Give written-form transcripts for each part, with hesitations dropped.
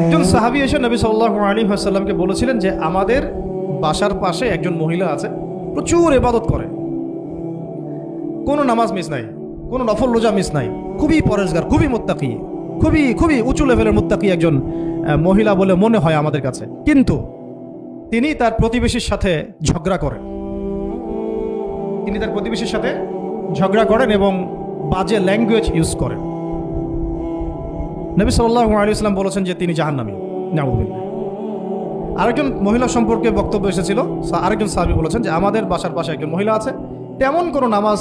একজন সাহাবী এসে নবী সাল্লাল্লাহু আলাইহি ওয়াসাল্লামকে বলেছিলেন যে আমাদের বাসার পাশে একজন মহিলা আছে, প্রচুর ইবাদত করে, কোনো নামাজ মিস নাই, কোনো নফল রোজা মিস নাই, খুবই পরেজগার, খুবই মুত্তাকি, খুবই খুবই উঁচু লেভেলের মুত্তাকি একজন মহিলা বলে মনে হয় আমাদের কাছে, কিন্তু তিনি তার প্রতিবেশীর সাথে ঝগড়া করেন। তিনি তার প্রতিবেশীর সাথে ঝগড়া করেন এবং বাজে ল্যাঙ্গুয়েজ ইউজ করেন। নবী সাল্লাল্লাহু আলাইহি ওয়াসাল্লাম বলেছেন যে তিনি জাহান্নামী, নাউযুবিল্লাহ। আরেকজন মহিলা সম্পর্কে বক্তব্য এসেছিল, আরেকজন সাহাবী বলেছেন যে আমাদের বাসার পাশে একজন মহিলা আছে, তেমন কোনো নামাজ,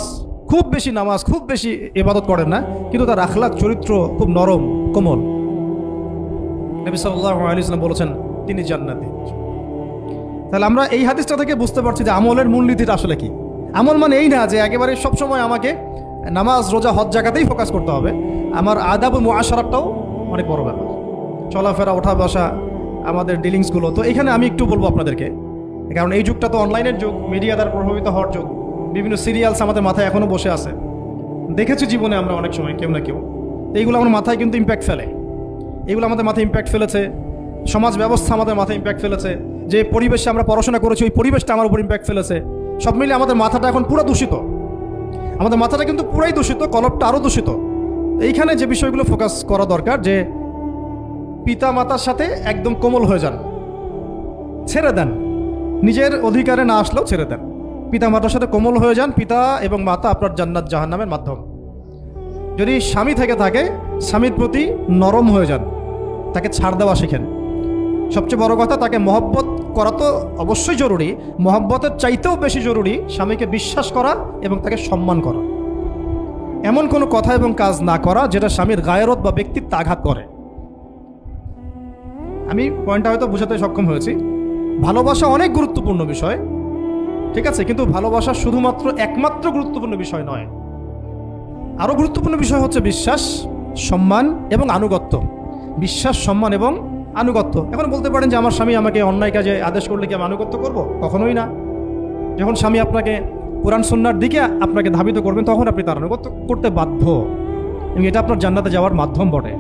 খুব বেশি ইবাদত করেন না, কিন্তু তার আখলাক চরিত্র খুব নরম কোমল। নবী সাল্লাল্লাহু আলাইহি ওয়াসাল্লাম বলেছেন তিনি জান্নাতি। তাহলে আমরা এই হাদিসটা থেকে বুঝতে পারছি যে আমলের মূলনীতিটা আসলে কি। আমল মানে এই না যে একেবারে সবসময় আমাকে নামাজ রোজা হজ জায়গাতেই ফোকাস করতে হবে, আমার আদাব ও মুআশারাতটাও অনেক বড় ব্যাপার, চলাফেরা ওঠা বসা, আমাদের ডিলিংসগুলো। তো এখানে আমি একটু বলবো আপনাদেরকে, কারণ এই যুগটা তো অনলাইনের যুগ, মিডিয়া দ্বারা প্রভাবিত হওয়ার যুগ, বিভিন্ন সিরিয়ালস আমাদের মাথায় এখনও বসে আছে, দেখেছি জীবনে আমরা অনেক সময় কেউ না কেউ। তো এইগুলো আমার মাথায় কিন্তু ইম্প্যাক্ট ফেলে, এগুলো আমাদের মাথায় ইম্প্যাক্ট ফেলেছে, সমাজ ব্যবস্থা আমাদের মাথায় ইম্প্যাক্ট ফেলেছে, যে পরিবেশে আমরা পড়াশোনা করেছি ওই পরিবেশটা আমার উপর ইম্প্যাক্ট ফেলেছে। সব মিলে আমাদের মাথাটা এখন পুরো দূষিত, আমাদের মাথাটা কিন্তু পুরাই দূষিত, কলপটা আরও দূষিত। এইখানে যে বিষয়গুলো ফোকাস করা দরকার, যে পিতা মাতার সাথে একদম কোমল হয়ে যান, ছেড়ে দেন, নিজের অধিকারে না আসলেও ছেড়ে দেন, পিতা মাতার সাথে কোমল হয়ে যান। পিতা এবং মাতা আপনার জান্নাত জাহান্নামের মাধ্যম। যদি স্বামী থেকে থাকে, স্বামীর প্রতি নরম হয়ে যান, তাকে ছাড় দেওয়া শিখেন। সবচেয়ে বড় কথা, তাকে মহব্বত করা তো অবশ্যই জরুরি, মহব্বতের চাইতেও বেশি জরুরি স্বামীকে বিশ্বাস করা এবং তাকে সম্মান করা। এমন কোনো কথা এবং কাজ না করা যেটা স্বামীর গায়রত বা ব্যক্তিত্ব আঘাত করে। আমি পয়েন্টটা হয়তো বোঝাতে সক্ষম হয়েছি। ভালোবাসা অনেক গুরুত্বপূর্ণ বিষয়, ঠিক আছে, কিন্তু ভালোবাসা শুধুমাত্র একমাত্র গুরুত্বপূর্ণ বিষয় নয়। আরও গুরুত্বপূর্ণ বিষয় হচ্ছে বিশ্বাস, সম্মান এবং আনুগত্য। বিশ্বাস, সম্মান এবং আনুগত্য। এখন বলতে পারেন যে আমার স্বামী আমাকে অন্যায় কাজে আদেশ করলে কি আমি আনুগত্য করব? কখনোই না। যখন স্বামী আপনাকে কোরআন সুন্নাহর দিকে আপনাকে ধাবিত করবেন, তখন আপনি তার আনুগত্য করতে বাধ্য, এবং এটা আপনার জান্নাতে যাওয়ার মাধ্যম বটে।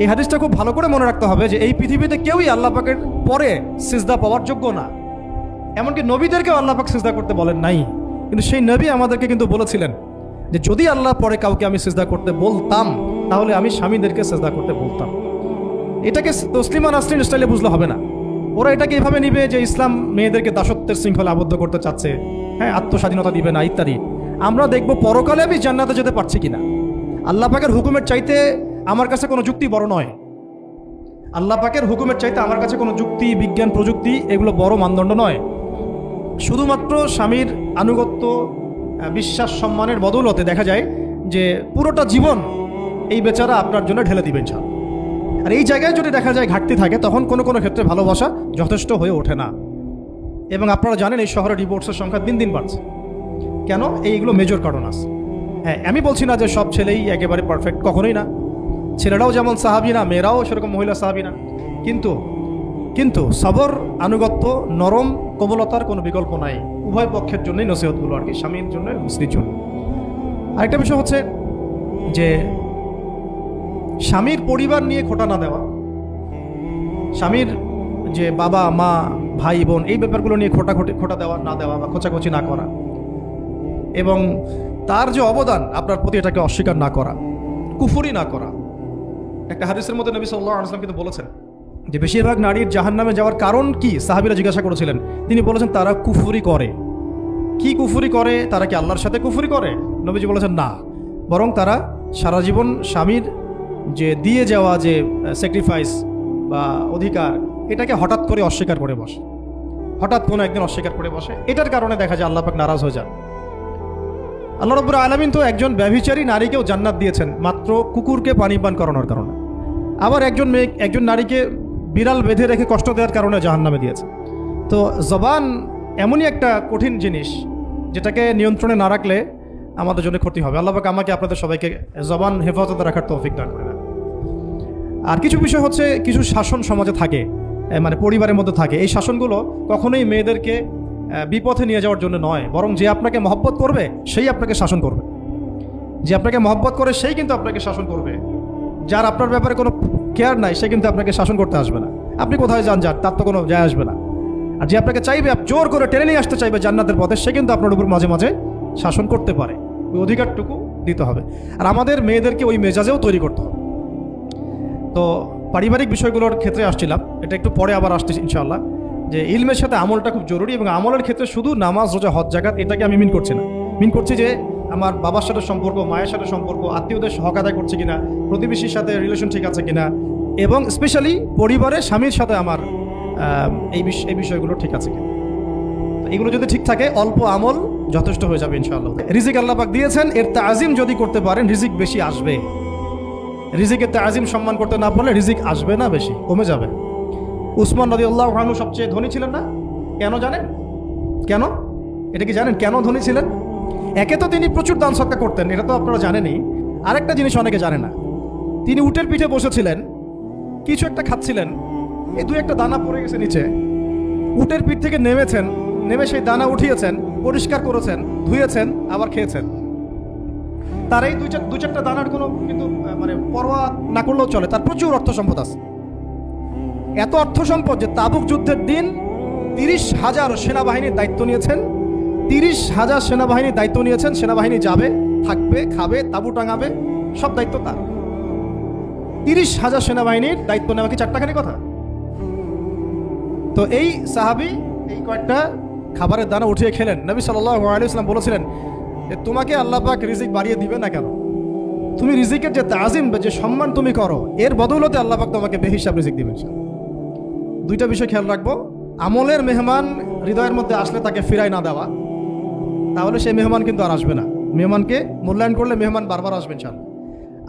এই হাদিসটা খুব ভালো করে মনে রাখতে হবে যে এই পৃথিবীতে কেউই আল্লাহ পাকের পরে সিজদা পাওয়ার যোগ্য না। এমনকি নবীদেরকেও আল্লাহ পাক সিজদা করতে বলেন নাই, কিন্তু সেই নবী আমাদেরকে কিন্তু বলেছিলেন যে যদি আল্লাহ পরে কাউকে আমি সিজদা করতে বলতাম, তাহলে আমি স্বামীদেরকে সিজদা করতে বলতাম। এটাকে তসলিমা নাসরিন স্টাইলে বুঝলে হবে না। ওরা এটাকে এভাবে নিবে যে ইসলাম মেয়েদেরকে দাসত্বের শৃঙ্খলা আবদ্ধ করতে চাচ্ছে, হ্যাঁ, আত্মস্বাধীনতা দিবে না ইত্যাদি। আমরা দেখব পরকালে আমি জান্নাতে যেতে পারছি কিনা। আল্লাহ পাকের হুকুমের চাইতে আমার কাছে কোনো যুক্তি বড় নয়। আল্লাহ পাকের হুকুমের চাইতে আমার কাছে কোনো যুক্তি, বিজ্ঞান, প্রযুক্তি এগুলো বড় মানদণ্ড নয়। শুধুমাত্র স্বামীর আনুগত্য, বিশ্বাস, সম্মানের বদৌলতে দেখা যায় যে পুরোটা জীবন এই বেচারা আপনার জন্য ঢেলে দিবেন ছাড়। আর এই জায়গায় যদি দেখা যায় ঘাটতি থাকে, তখন কোনো কোনো ক্ষেত্রে ভালোবাসা যথেষ্ট হয়ে ওঠে না। এবং আপনারা জানেন এই শহরে ডিভোর্সের সংখ্যা দিন দিন বাড়ছে। কেন? এইগুলো মেজর কারণ আছে। হ্যাঁ, আমি বলছি না যে সব ছেলেই একেবারে পারফেক্ট, কখনোই না। ছেলেরাও যেমন সাহাবী না, মেয়েরাও সেরকম মহিলা সাহাবী না। কিন্তু সবর, আনুগত্য, নরম কোমলতার কোনো বিকল্প নাই। উভয় পক্ষের জন্যই নসিহতগুলো আর কি, স্বামীর জন্য, স্ত্রীর জন্য। আরেকটা বিষয় হচ্ছে যে স্বামীর পরিবার নিয়ে খোঁটা না দেওয়া, স্বামীর যে বাবা মা ভাই বোন এই ব্যাপারগুলো নিয়ে খোঁটা দেওয়া না দেওয়া বা খোঁচাখুচি না করা, এবং তার যে অবদান আপনার প্রতি এটাকে অস্বীকার না করা, কুফরি না করা। একটা হাদিসের মধ্যে নবী সাল্লাল্লাহু আলাইহি ওয়াসাল্লাম কিন্তু বলেছেন যে বেশিরভাগ নারীর জাহান্নামে যাওয়ার কারণ কি? সাহাবীরা জিজ্ঞাসা করেছিলেন, তিনি বলেছেন তারা কুফরি করে। কি কুফরি করে? তারা কি আল্লাহর সাথে কুফরি করে? নবীজি বলেছেন না, বরং তারা সারা জীবন স্বামীর যে দিয়ে যাওয়া যে স্যাক্রিফাইস বা অধিকার, এটাকে হঠাৎ করে অস্বীকার করে বসে, হঠাৎ কোনো একদিন অস্বীকার করে বসে। এটার কারণে দেখা যায় আল্লাহ পাক নারাজ হয়ে যান। আল্লাহ রাব্বুল আলামিন তো একজন ব্যভিচারী নারীকেও জান্নাত দিয়েছেন মাত্র কুকুরকে পানি পান করানোর কারণে। আবার একজন নারীকে বিড়াল বেঁধে রেখে কষ্ট দেওয়ার কারণে জাহান্নামে দিয়েছে। তো জবান এমনই একটা কঠিন জিনিস, যেটাকে নিয়ন্ত্রণে না রাখলে আমাদের জন্য ক্ষতি হবে। আল্লাহ পাক আমাকে আপনাদের সবাইকে জবান হেফাজতে রাখার তৌফিক দান করেন। আর কিছু বিষয় হচ্ছে, কিছু শাসন সমাজে থাকে, মানে পরিবারের মধ্যে থাকে। এই শাসনগুলো কখনোই মেয়েদেরকে বিপথে নিয়ে যাওয়ার জন্য নয়, বরং যে আপনাকে মহব্বত করবে সেই আপনাকে শাসন করবে। যে আপনাকে মহব্বত করে সেই কিন্তু আপনাকে শাসন করবে। যার আপনার ব্যাপারে কোনো কেয়ার নাই, সে কিন্তু আপনাকে শাসন করতে আসবে না। আপনি কোথায় যান তার তো কোনো যায় আসবে না। আর যে আপনাকে চাইবে, জোর করে টেনে নিয়ে আসতে চাইবে জান্নাতের পথে, সে কিন্তু আপনার উপর মাঝে মাঝে শাসন করতে পারে। ওই অধিকারটুকু দিতে হবে। আর আমাদের মেয়েদেরকে ওই মেজাজেও তৈরি করতে হবে। তো পারিবারিক বিষয়গুলোর ক্ষেত্রে আসছিলাম, এটা একটু পরে আবার আসতেছি ইনশাআল্লাহ, যে ইলমের সাথে আমলটা খুব জরুরি। এবং আমলের ক্ষেত্রে শুধু নামাজ, রোজা, হজ, যাকাত এটাকে আমি মিন করছি না। মিন করছি যে আমার বাবার সাথে সম্পর্ক, মায়ের সাথে সম্পর্ক, আত্মীয়দের হক আদায় করছে কিনা, প্রতিবেশীর সাথে রিলেশন ঠিক আছে কিনা, এবং স্পেশালি পরিবারে স্বামীর সাথে আমার এই বিষয়গুলো ঠিক আছে কিনা। তো এগুলো যদি ঠিক থাকে, অল্প আমল যথেষ্ট হয়ে যাবে ইনশাআল্লাহ। রিজিক আল্লাহ পাক দিয়েছেন, এর তাজিম যদি করতে পারেন রিজিক বেশি আসবে। রিজিকের তাজিম সম্মান করতে না পারলে রিজিক আসবে না, বেশি কমে যাবে। উসমান রাদিয়াল্লাহু আনহু সবচেয়ে ধনী ছিলেন না? কেন জানেন? কেন? এটা কি জানেন কেন ধনী ছিলেন? একে তো তিনি প্রচুর দান সদকা করতেন, এটা তো আপনারা জানেনই। আরেকটা জিনিস অনেকে জানে না, তিনি উটের পিঠে বসেছিলেন, কিছু একটা খাচ্ছিলেন, এই দুই একটা দানা পড়ে গেছে নিচে। উটের পিঠ থেকে নেমেছেন, নেমে সেই দানা উঠিয়েছেন, পরিষ্কার করেছেন, ধুয়েছেন, আবার খেয়েছেন। তার এই দু চারটা দানার কোনো কিন্তু মানে পরোয়া না করলেও চলে। তার প্রচুর অর্থ সম্পদ আছে, এত অর্থ সম্পদ যে তাবুক যুদ্ধের দিন 30,000 সেনাবাহিনীর দায়িত্ব নিয়েছেন। 30,000 সেনাবাহিনীর দায়িত্ব নিয়েছেন। সেনাবাহিনী যাবে, থাকবে, খাবে, তাবু টাঙাবে, সব দায়িত্ব তার। 30,000 সেনাবাহিনীর দায়িত্ব নেওয়া কি চারটাখানি কথা? তো এই সাহাবী এই কয়েকটা খাবারের দানা উঠিয়ে খেলেন। নবী সাল্লাল্লাহু আলাইহি ওয়াসাল্লাম বলেছিলেন যে তোমাকে আল্লাহ পাক রিজিক বাড়িয়ে দিবে না কেন? তুমি রিজিকের যে তাজিম, যে সম্মান তুমি করো, এর বদৌলতে আল্লাহ পাক তোমাকে বেহিসাব রিজিক দিবেন। দুইটা বিষয় খেয়াল রাখবো। আমলের মেহমান হৃদয়ের মধ্যে আসলে তাকে ফিরাই না দেওয়া, তাহলে সেই মেহমান কিন্তু আর আসবে না। মেহমানকে মূল্যায়ন করলে মেহমান বারবার আসবেন ইনশাআল্লাহ।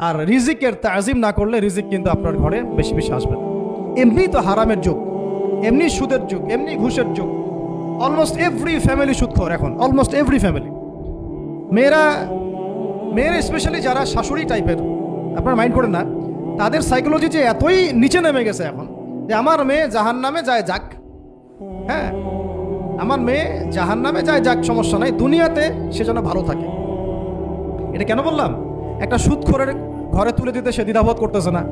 আর রিজিকের তাজিম না করলে রিজিক কিন্তু আপনার ঘরে বেশি বেশি আসবে না। এমনি তো হারামের যুগ, এমনি সুদের যুগ, এমনি ঘুষের যুগ। অলমোস্ট এভরি ফ্যামিলি সুদখোর এখন, অলমোস্ট এভরি ফ্যামিলি। মেয়েরা স্পেশালি যারা শাশুড়ি টাইপের, আপনারা মাইন্ড করেন না, তাদের সাইকোলজি যে এতই নিচে নেমে গেছে এখন যে আমার মেয়ে জাহান্নামে যায় যাক, হ্যাঁ আমার মেয়ে জাহান্নামে যায় যাক, সমস্যা নাই, দুনিয়াতে সে যেন ভালো থাকে। এটা কেন বললাম? একটা সুদখোরের ঘরে তুলে দিতে সে দ্বিধাবোধ করতেছে না,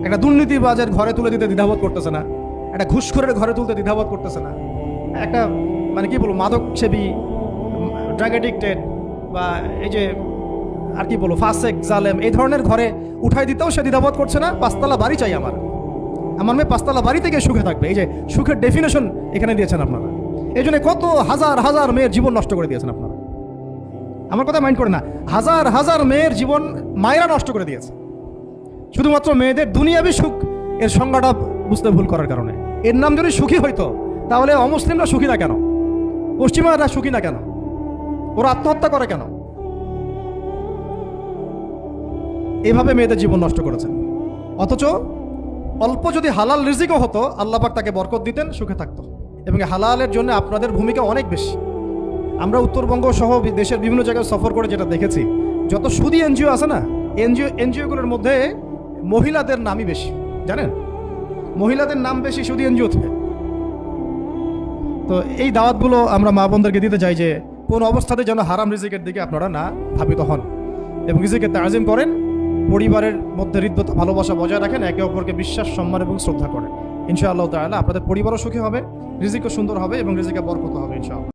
একটা দুর্নীতিবাজের ঘরে তুলে দিতে দ্বিধাবোধ করতেছে না, একটা ঘুষখোরের ঘরে তুলতে দ্বিধাবোধ করতেছে না, একটা মানে কি বলবো মাদক সেবী, ড্রাগ এডিক্টেড বা এই যে আর কি বলবো ফাসেক, জালেম, এই ধরনের ঘরে উঠাই দিতেও সে দ্বিধাবোধ করছে না। 5তলা বাড়ি চাই আমার মেয়ে 5তলা বাড়ি থেকে সুখে থাকবে। এই যে সুখের ডেফিনেশন এখানে দিয়েছেন আপনারা। এই জন্য কত হাজার হাজার মেয়ের জীবন নষ্ট করে দিয়েছেন আপনারা। আমার কথা মাইন্ড করে না, হাজার হাজার মেয়ের জীবন মায়েরা নষ্ট করে দিয়েছে শুধুমাত্র মেয়েদের দুনিয়াবি সুখ এর সংজ্ঞাটা বুঝতে ভুল করার কারণে। এর নাম যদি সুখী হইতো তাহলে অমুসলিমরা সুখী না কেন? পশ্চিমারা সুখী না কেন? ওরা আত্মহত্যা করে কেন? এভাবে মেয়েদের জীবন নষ্ট করেছেন। অথচ অল্প যদি হালাল রিজিকও হতো, আল্লাহ পাক তাকে বরকত দিতেন, সুখে থাকতো। এবং হালালের জন্য আপনাদের ভূমিকা অনেক বেশি। আমরা উত্তরবঙ্গ সহ দেশের বিভিন্ন জায়গায় সফর করে যেটা দেখেছি, যত সুদী এনজিও আছে না, এনজিওগুলোর মধ্যে মহিলাদের নামই বেশি। জানেন, মহিলাদের নাম বেশি সুদী এনজিওতে। তো এই দাওয়াতগুলো আমরা মা বোনদেরকে দিতে চাই যে কোন অবস্থাতে যেন হারাম রিজিকের দিকে আপনারা না ধাবিত হন এবং রিজিকের তাজিম করেন। পরিবারের মধ্যে হৃদ্যতা, ভালোবাসা বজায় রাখেন, একে অপরকে বিশ্বাস, সম্মান এবং শ্রদ্ধা করেন। ইনশাআল্লাহ তাআলা আপনাদের পরিবারও সুখী হবে, রিজিকও সুন্দর হবে এবং রিজিকে বরকত হবে ইনশাআল্লাহ।